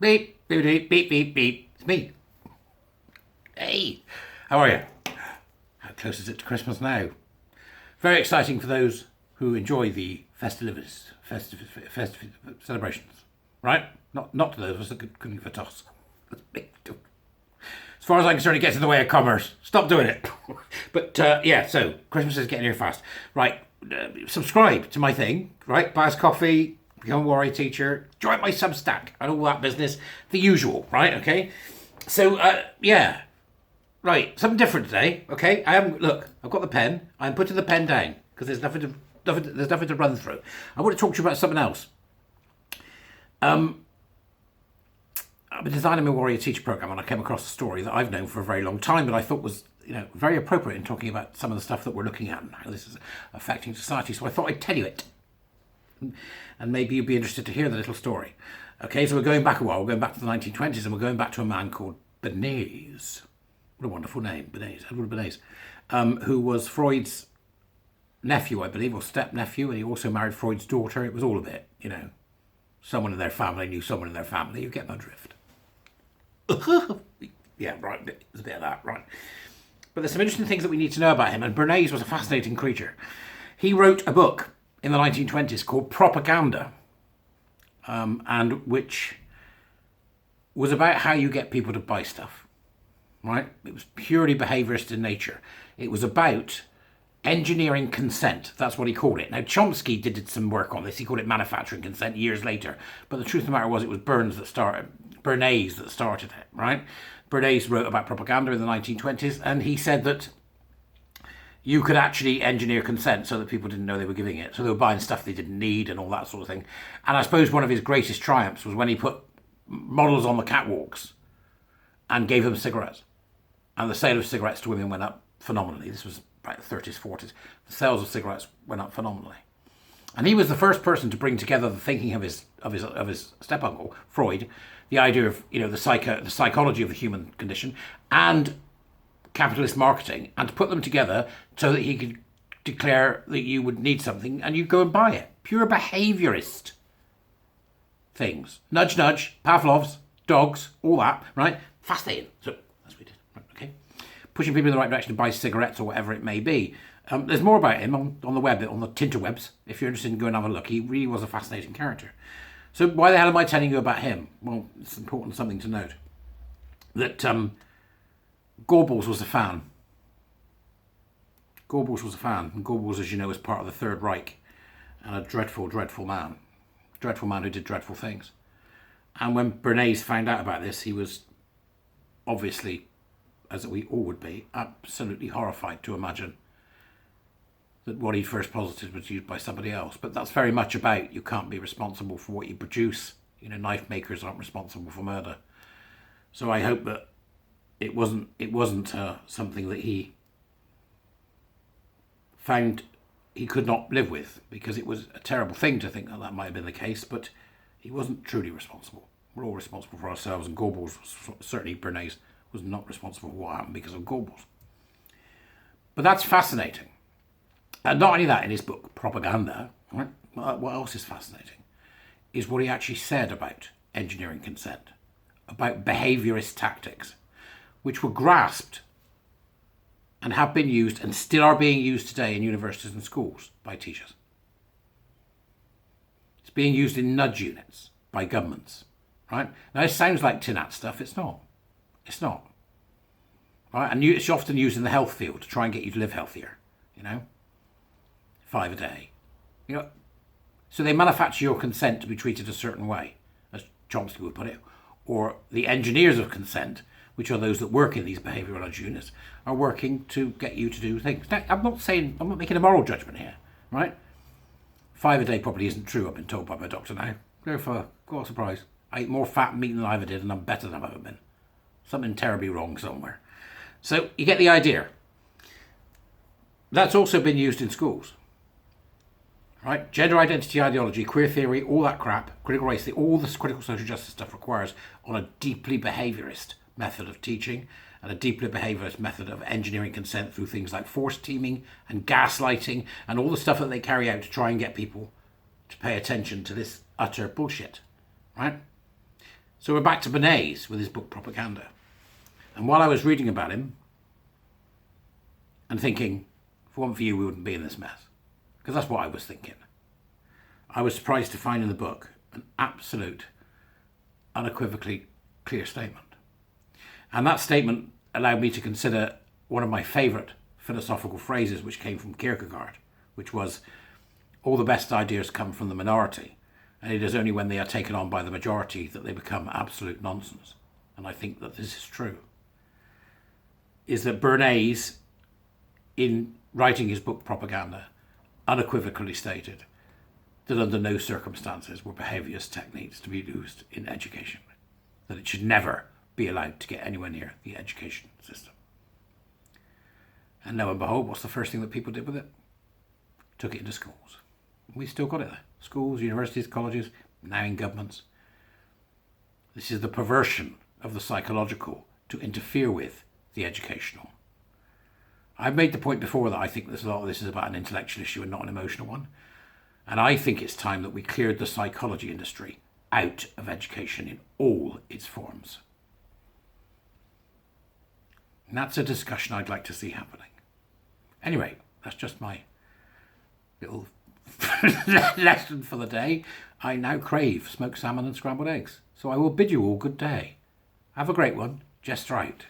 Beep, beep, beep, beep, beep, beep. It's me. Hey, how are you? How close is it to Christmas now? Very exciting for those who enjoy the festivities, festive celebrations, right? Not to those of us that couldn't give a toss. As far as I'm concerned, it gets in the way of commerce. Stop doing it. But yeah, so Christmas is getting here fast. Right, subscribe to my thing, right? Buy us coffee, become a warrior teacher, join my Substack, and all that business. The usual, right? Okay. So yeah, right. Something different today. Okay. Look. I've got the pen. I'm putting the pen down because there's nothing to run through. I want to talk to you about something else. I've been designing my warrior teacher program, and I came across a story that I've known for a very long time, but I thought was, very appropriate in talking about some of the stuff that we're looking at and how this is affecting society. So I thought I'd tell you it, and maybe you'd be interested to hear the little story. Okay, so we're going back a while. We're going back to the 1920s, and we're going back to a man called Bernays. What a wonderful name, Bernays, Edward Bernays, who was Freud's nephew, I believe, or step-nephew, and he also married Freud's daughter. It was all a bit, someone in their family knew someone in their family. You get my drift. Yeah, right, there's a bit of that, right. But there's some interesting things that we need to know about him, and Bernays was a fascinating creature. He wrote a book in the 1920s called Propaganda, and which was about how you get people to buy stuff, right? It was purely behaviourist in nature. It was about engineering consent. That's what he called it. Now, Chomsky did some work on this. He called it manufacturing consent years later. But the truth of the matter was it was Bernays that started it, right? Bernays wrote about propaganda in the 1920s, and he said that you could actually engineer consent so that people didn't know they were giving it. So they were buying stuff they didn't need and all that sort of thing. And I suppose one of his greatest triumphs was when he put models on the catwalks and gave them cigarettes. And the sale of cigarettes to women went up phenomenally. This was about the 30s, 40s. The sales of cigarettes went up phenomenally. And he was the first person to bring together the thinking of his step uncle, Freud, the idea of the psychology of the human condition and capitalist marketing, and to put them together so that he could declare that you would need something and you'd go and buy it. Pure behaviourist things. Nudge, nudge, Pavlov's, dogs, all that, right? Fascinating. So that's what we did. Right, okay. Pushing people in the right direction to buy cigarettes or whatever it may be. There's more about him on the web, on the tinterwebs. If you're interested in going and have a look, he really was a fascinating character. So why the hell am I telling you about him? Well, it's important something to note. That Goebbels was a fan. Goebbels was a fan. And Goebbels, as you know, was part of the Third Reich. And a dreadful, dreadful man. Dreadful man who did dreadful things. And when Bernays found out about this, he was obviously, as we all would be, absolutely horrified to imagine that what he first posited was used by somebody else. But that's very much about you can't be responsible for what you produce. Knife makers aren't responsible for murder. So I hope that it wasn't something that he found he could not live with, because it was a terrible thing to think that might have been the case, but he wasn't truly responsible. We're all responsible for ourselves, and Goebbels, certainly Bernays, was not responsible for what happened because of Goebbels. But that's fascinating. And not only that, in his book, Propaganda, right, what else is fascinating is what he actually said about engineering consent, about behaviourist tactics, which were grasped and have been used and still are being used today in universities and schools by teachers. It's being used in nudge units by governments, right? Now, it sounds like tin hat stuff. It's not. It's not. Right? And it's often used in the health field to try and get you to live healthier, 5 a day. So they manufacture your consent to be treated a certain way, as Chomsky would put it, or the engineers of consent, which are those that work in these behavioural nudge units, are working to get you to do things. Now, I'm not making a moral judgment here, right? 5 a day probably isn't true, I've been told by my doctor now. Therefore, what a surprise. I eat more fat meat than I ever did, and I'm better than I've ever been. Something terribly wrong somewhere. So you get the idea. That's also been used in schools. Right? Gender identity ideology, queer theory, all that crap, critical race theory, all this critical social justice stuff requires on a deeply behaviourist method of teaching and a deeply behaviourist method of engineering consent through things like force teaming and gaslighting and all the stuff that they carry out to try and get people to pay attention to this utter bullshit. Right? So we're back to Bernays with his book Propaganda. And while I was reading about him and thinking, if it weren't for you, we wouldn't be in this mess. Because that's what I was thinking. I was surprised to find in the book an absolute, unequivocally clear statement. And that statement allowed me to consider one of my favourite philosophical phrases, which came from Kierkegaard, which was, all the best ideas come from the minority, and it is only when they are taken on by the majority that they become absolute nonsense. And I think that this is true. Is that Bernays, in writing his book Propaganda, unequivocally stated that under no circumstances were behaviourist techniques to be used in education, that it should never be allowed to get anywhere near the education system. And lo and behold, what's the first thing that people did with it? Took it into schools. We still got it there. Schools, universities, colleges, now in governments. This is the perversion of the psychological to interfere with the educational. I've made the point before that I think a lot of this is about an intellectual issue and not an emotional one. And I think it's time that we cleared the psychology industry out of education in all its forms. And that's a discussion I'd like to see happening. Anyway, that's just my little lesson for the day. I now crave smoked salmon and scrambled eggs. So I will bid you all good day. Have a great one. Jester out.